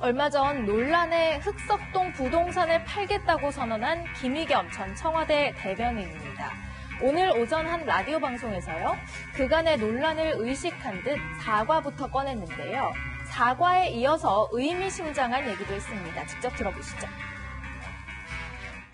얼마 전 논란의 흑석동 부동산을 팔겠다고 선언한 김의겸 전 청와대 대변인입니다. 오늘 오전 한 라디오 방송에서요, 그간의 논란을 의식한 듯 사과부터 꺼냈는데요. 사과에 이어서 의미심장한 얘기도 했습니다. 직접 들어보시죠.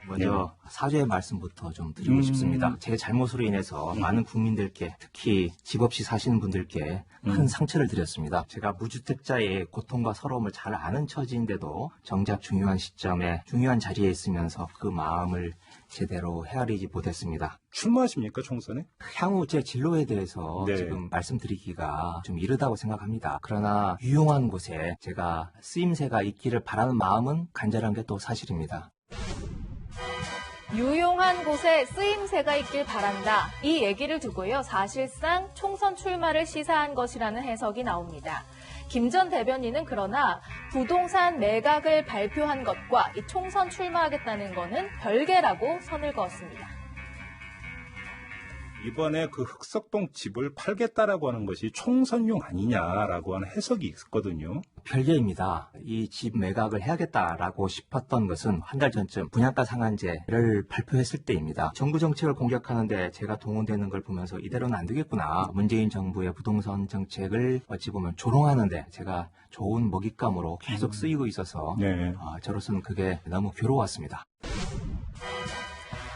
먼저 사죄의 말씀부터 좀 드리고 싶습니다. 제 잘못으로 인해서 많은 국민들께, 특히 집 없이 사시는 분들께 큰 상처를 드렸습니다. 제가 무주택자의 고통과 서러움을 잘 아는 처지인데도 정작 중요한 시점에 중요한 자리에 있으면서 그 마음을 제대로 헤아리지 못했습니다. 출마하십니까, 총선에? 향후 제 진로에 대해서 네. 지금 말씀드리기가 좀 이르다고 생각합니다. 그러나 유용한 곳에 제가 쓰임새가 있기를 바라는 마음은 간절한 게 또 사실입니다. 유용한 곳에 쓰임새가 있길 바란다. 이 얘기를 두고요, 사실상 총선 출마를 시사한 것이라는 해석이 나옵니다. 김 전 대변인은 그러나 부동산 매각을 발표한 것과 이 총선 출마하겠다는 것은 별개라고 선을 그었습니다. 이번에 그 흑석동 집을 팔겠다라고 하는 것이 총선용 아니냐라고 하는 해석이 있었거든요. 별개입니다. 이 집 매각을 해야겠다라고 싶었던 것은 한 달 전쯤 분양가 상한제를 발표했을 때입니다. 정부 정책을 공격하는데 제가 동원되는 걸 보면서 이대로는 안 되겠구나. 문재인 정부의 부동산 정책을 어찌 보면 조롱하는데 제가 좋은 먹잇감으로 계속 쓰이고 있어서 네. 저로서는 그게 너무 괴로웠습니다.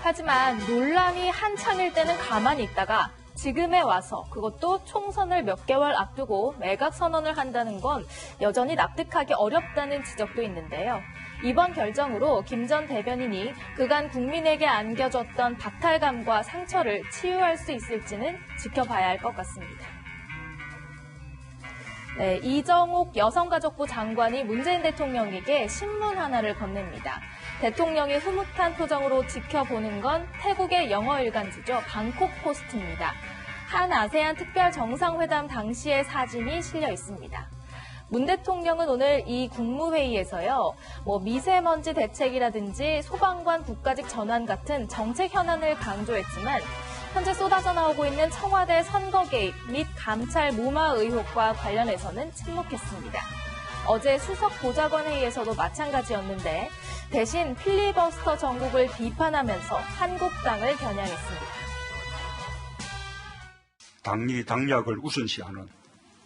하지만 논란이 한창일 때는 가만히 있다가 지금에 와서 그것도 총선을 몇 개월 앞두고 매각 선언을 한다는 건 여전히 납득하기 어렵다는 지적도 있는데요. 이번 결정으로 김 전 대변인이 그간 국민에게 안겨줬던 박탈감과 상처를 치유할 수 있을지는 지켜봐야 할 것 같습니다. 네, 이정옥 여성가족부 장관이 문재인 대통령에게 신문 하나를 건넵니다. 대통령이 흐뭇한 표정으로 지켜보는 건 태국의 영어 일간지죠. 방콕 포스트입니다. 한 아세안 특별 정상회담 당시의 사진이 실려 있습니다. 문 대통령은 오늘 이 국무회의에서요, 미세먼지 대책이라든지 소방관 국가직 전환 같은 정책 현안을 강조했지만 현재 쏟아져 나오고 있는 청와대 선거 개입 및 감찰 무마 의혹과 관련해서는 침묵했습니다. 어제 수석 보좌관 회의에서도 마찬가지였는데 대신 필리버스터 정국을 비판하면서 한국당을 겨냥했습니다. 당리 당략을 우선시하는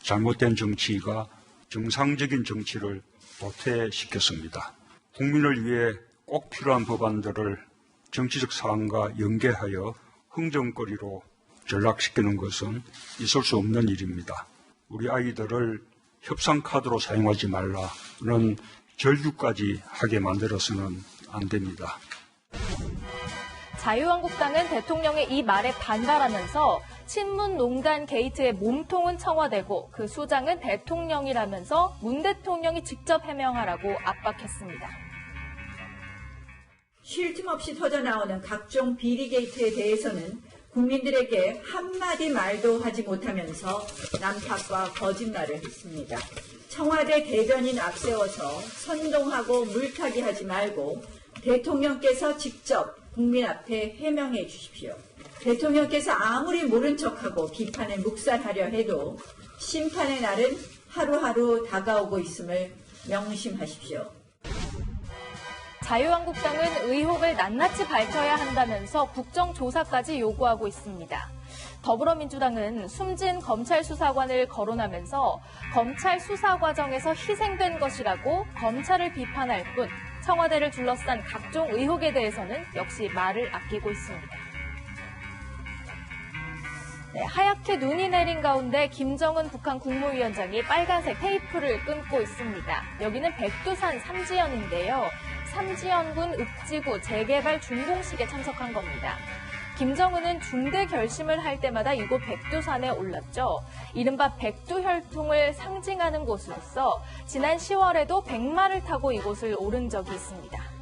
잘못된 정치가 정상적인 정치를 도태시켰습니다. 국민을 위해 꼭 필요한 법안들을 정치적 사안과 연계하여 흥정거리로 전락시키는 것은 있을 수 없는 일입니다. 우리 아이들을 협상 카드로 사용하지 말라는 절규까지 하게 만들어서는 안 됩니다. 자유한국당은 대통령의 이 말에 반발하면서 친문 농단 게이트의 몸통은 청와대고 그 수장은 대통령이라면서 문 대통령이 직접 해명하라고 압박했습니다. 쉴 틈 없이 터져나오는 각종 비리 게이트에 대해서는 국민들에게 한마디 말도 하지 못하면서 남탓과 거짓말을 했습니다. 청와대 대변인 앞세워서 선동하고 물타기 하지 말고 대통령께서 직접 국민 앞에 해명해 주십시오. 대통령께서 아무리 모른 척하고 비판에 묵살하려 해도 심판의 날은 하루하루 다가오고 있음을 명심하십시오. 자유한국당은 의혹을 낱낱이 밝혀야 한다면서 국정조사까지 요구하고 있습니다. 더불어민주당은 숨진 검찰 수사관을 거론하면서 검찰 수사 과정에서 희생된 것이라고 검찰을 비판할 뿐 청와대를 둘러싼 각종 의혹에 대해서는 역시 말을 아끼고 있습니다. 네, 하얗게 눈이 내린 가운데 김정은 북한 국무위원장이 빨간색 테이프를 끊고 있습니다. 여기는 백두산 삼지연인데요. 삼지연군 읍지구 재개발 준공식에 참석한 겁니다. 김정은은 중대 결심을 할 때마다 이곳 백두산에 올랐죠. 이른바 백두혈통을 상징하는 곳으로서 지난 10월에도 백마를 타고 이곳을 오른 적이 있습니다.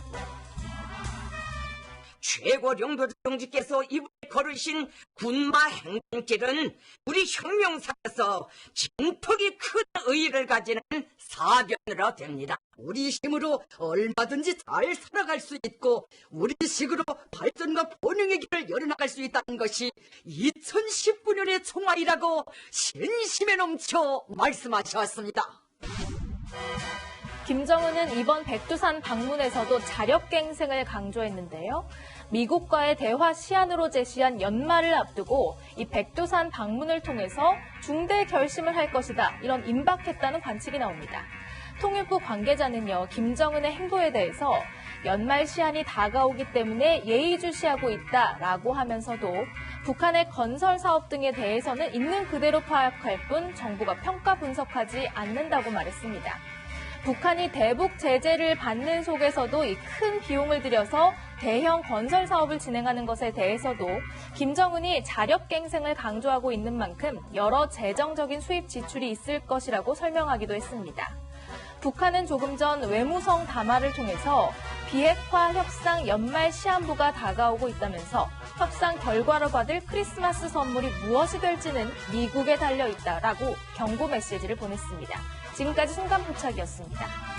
최고領導 동지께서 이번에 걸으신 군마 행진길은 우리 혁명사에서 진폭이 큰 의의를 가지는 사변으로 됩니다. 우리 힘으로 얼마든지 잘 살아갈 수 있고 우리식으로 발전과 번영의 길을 열어나갈 수 있다는 것이 2019년의 총화이라고 신심에 넘쳐 말씀하셨습니다. 김정은은 이번 백두산 방문에서도 자력갱생을 강조했는데요. 미국과의 대화 시한으로 제시한 연말을 앞두고 이 백두산 방문을 통해서 중대 결심을 할 것이다. 이런 임박했다는 관측이 나옵니다. 통일부 관계자는요, 김정은의 행보에 대해서 연말 시한이 다가오기 때문에 예의주시하고 있다라고 하면서도 북한의 건설 사업 등에 대해서는 있는 그대로 파악할 뿐 정부가 평가 분석하지 않는다고 말했습니다. 북한이 대북 제재를 받는 속에서도 이 큰 비용을 들여서 대형 건설 사업을 진행하는 것에 대해서도 김정은이 자력갱생을 강조하고 있는 만큼 여러 재정적인 수입 지출이 있을 것이라고 설명하기도 했습니다. 북한은 조금 전 외무성 담화를 통해서 비핵화 협상 연말 시한부가 다가오고 있다면서 협상 결과로 받을 크리스마스 선물이 무엇이 될지는 미국에 달려있다라고 경고 메시지를 보냈습니다. 지금까지 순간포착이었습니다.